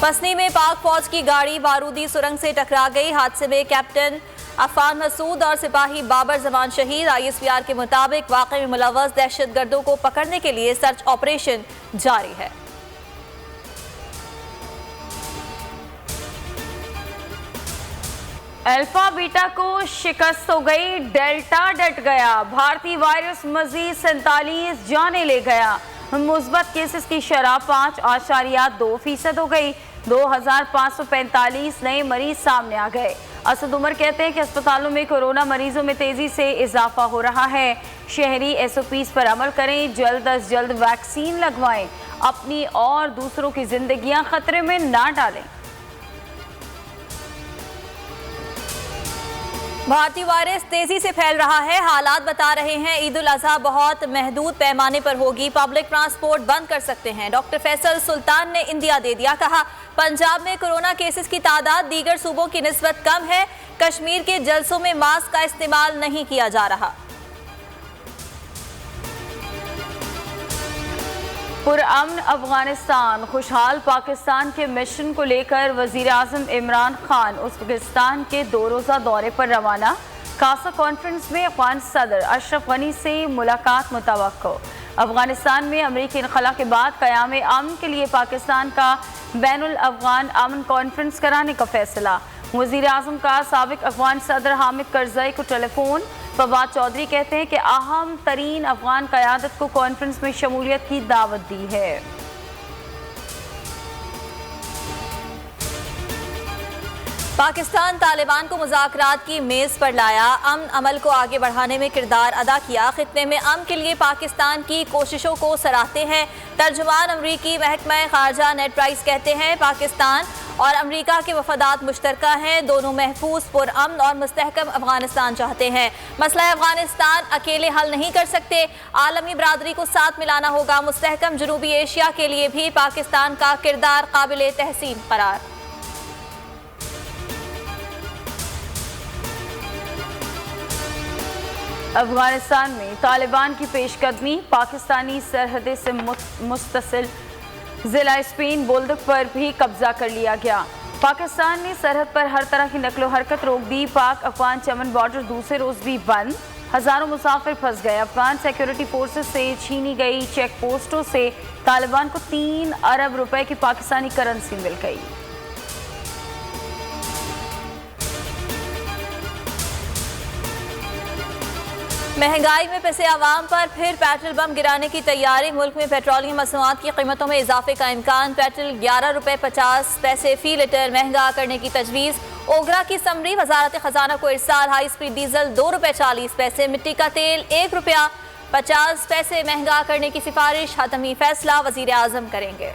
पसनी में पाक फौज की गाड़ी बारूदी सुरंग से टकरा गई। हादसे में कैप्टन अफान मसूद और सिपाही बाबर जमान शहीद। ISPR के मुताबिक वाक़े में मुलव्वस दहशतगर्दों को पकड़ने के लिए सर्च ऑपरेशन जारी है। अल्फा बीटा को शिकस्त हो गई, डेल्टा डट गया। भारतीय वायरस मजीद 47 जाने ले गया। मुस्बत केसेस की शरह 5.2% हो गई। 2545 नए मरीज सामने आ गए। असद उमर कहते हैं कि अस्पतालों में कोरोना मरीजों में तेजी से इजाफा हो रहा है। शहरी SOPs पर अमल करें, जल्द अज जल्द वैक्सीन लगवाएं, अपनी और दूसरों की जिंदगियां खतरे में ना डालें। भारतीय वायरस तेजी से फैल रहा है। हालात बता रहे हैं ईद उल अजहा बहुत महदूद पैमाने पर होगी। पब्लिक ट्रांसपोर्ट बंद कर सकते हैं। डॉक्टर फैसल सुल्तान ने इंदिया दे दिया। कहा, पंजाब में कोरोना केसेस की तादाद दीगर सूबों की निस्बत कम है। कश्मीर के जलसों में मास्क का इस्तेमाल नहीं किया जा रहा। पुरअमन अफगानिस्तान, खुशहाल पाकिस्तान के मिशन को लेकर वजीर आजम इमरान खान उज़्बेकिस्तान के 2 रोज़ा दौरे पर रवाना। कासा कॉन्फ्रेंस में अफगान सदर अशरफ गनी से मुलाकात मुतवक्को। अफगानिस्तान में अमरीकी इनखला के बाद क़याम अमन के लिए पाकिस्तान का बैनुल अफगान अमन कॉन्फ्रेंस कराने का फैसला। वजीर आजम का साबिक अफगान सदर हामिद करजई को टेलीफोन। फवाद चौधरी कहते हैं कि अहम तरीन अफगान क़यादत को कॉन्फ्रेंस में शमूलियत की दावत दी है। पाकिस्तान तालिबान को मुज़ाकरात की मेज़ पर लाया। अमन अमल को आगे बढ़ाने में किरदार अदा किया। खित्ते में अमन के लिए पाकिस्तान की कोशिशों को सराहते हैं। तर्जुमान अमरीकी महकमा खारजा नेड प्राइस कहते हैं, पाकिस्तान और अमरीका के वफादात मुश्तरका हैं। दोनों महफूज, पुरअमन और मुस्तहकम अफगानिस्तान चाहते हैं। मसला अफगानिस्तान अकेले हल नहीं कर सकते, आलमी बरादरी को साथ मिलाना होगा। मुस्तहकम जनूबी एशिया के लिए भी पाकिस्तान का किरदार काबिल तहसीन करार। अफगानिस्तान में तालिबान की पेशकदमी, पाकिस्तानी सरहद से मुस्तसिल जिला स्पेन बोल्दक पर भी कब्जा कर लिया गया। पाकिस्तान ने सरहद पर हर तरह की नकलो हरकत रोक दी। पाक अफगान चमन बॉर्डर दूसरे रोज भी बंद। हजारों मुसाफिर फंस गए। अफगान सिक्योरिटी फोर्सेस से छीनी गई चेक पोस्टों से तालिबान को 3 अरब रुपए की पाकिस्तानी करेंसी मिल गई। महंगाई में पिसे आवाम पर फिर पेट्रोल बम गिराने की तैयारी। मुल्क में पेट्रोलियम मसनूआत की कीमतों में इजाफे का इम्कान। पेट्रोल 11 रुपए 50 पैसे फी लीटर महंगा करने की तजवीज़। ओगरा की समरी वजारत खजाना को इरसाल। हाई स्पीड डीजल 2 रुपए 40 पैसे, मिट्टी का तेल 1 रुपया 50 पैसे महंगा करने की सिफारिश। हतमी फैसला वजीर आजम करेंगे।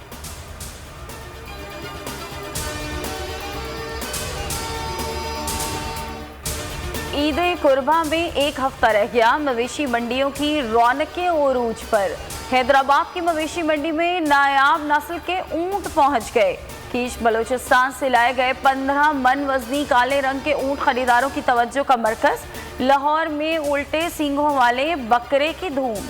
ईद कुर्बा में 1 हफ्ता रह गया। मवेशी मंडियों की रौनकें उरूज पर। हैदराबाद की मवेशी मंडी में नायाब नस्ल के ऊंट पहुंच गए। कीश बलोचिस्तान से लाए गए 15 मन वजनी काले रंग के ऊंट खरीदारों की तवज्जो का मरकज। लाहौर में उल्टे सींगों वाले बकरे की धूम।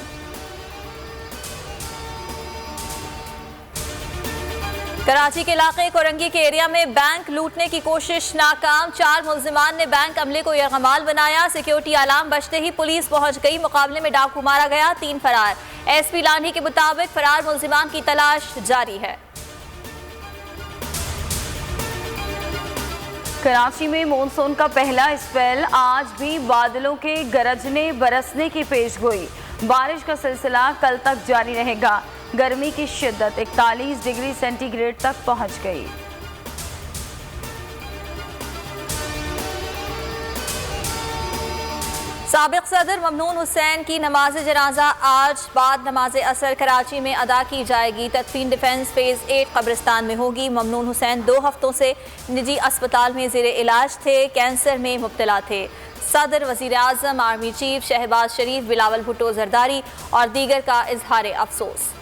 कराची के इलाके कोरंगी के एरिया में बैंक लूटने की कोशिश नाकाम। 4 मुल्जिमान ने बैंक अमले को यरगमाल बनाया। सिक्योरिटी अलार्म बजते ही पुलिस पहुंच गई। मुकाबले में डाकू मारा गया, 3 फरार। SP लानी के मुताबिक फरार मुल्जिमान की तलाश जारी है। कराची में मॉनसून का पहला स्पेल। आज भी बादलों के गरजने बरसने की पेशगोई। बारिश का सिलसिला कल तक जारी रहेगा। गर्मी की शिद्दत 41 डिग्री सेंटीग्रेड तक पहुंच गई। साबिक सदर ममनून हुसैन की नमाज जनाजा आज बाद नमाज असर कराची में अदा की जाएगी। तदफीन डिफेंस फेज 8 कब्रिस्तान में होगी। ममनून हुसैन 2 हफ्तों से निजी अस्पताल में ज़ेरे इलाज थे। कैंसर में मुब्तला थे। सदर, वज़ीर आज़म, आर्मी चीफ शहबाज शरीफ, बिलावल भुट्टो जरदारी और दीगर का इजहार अफसोस।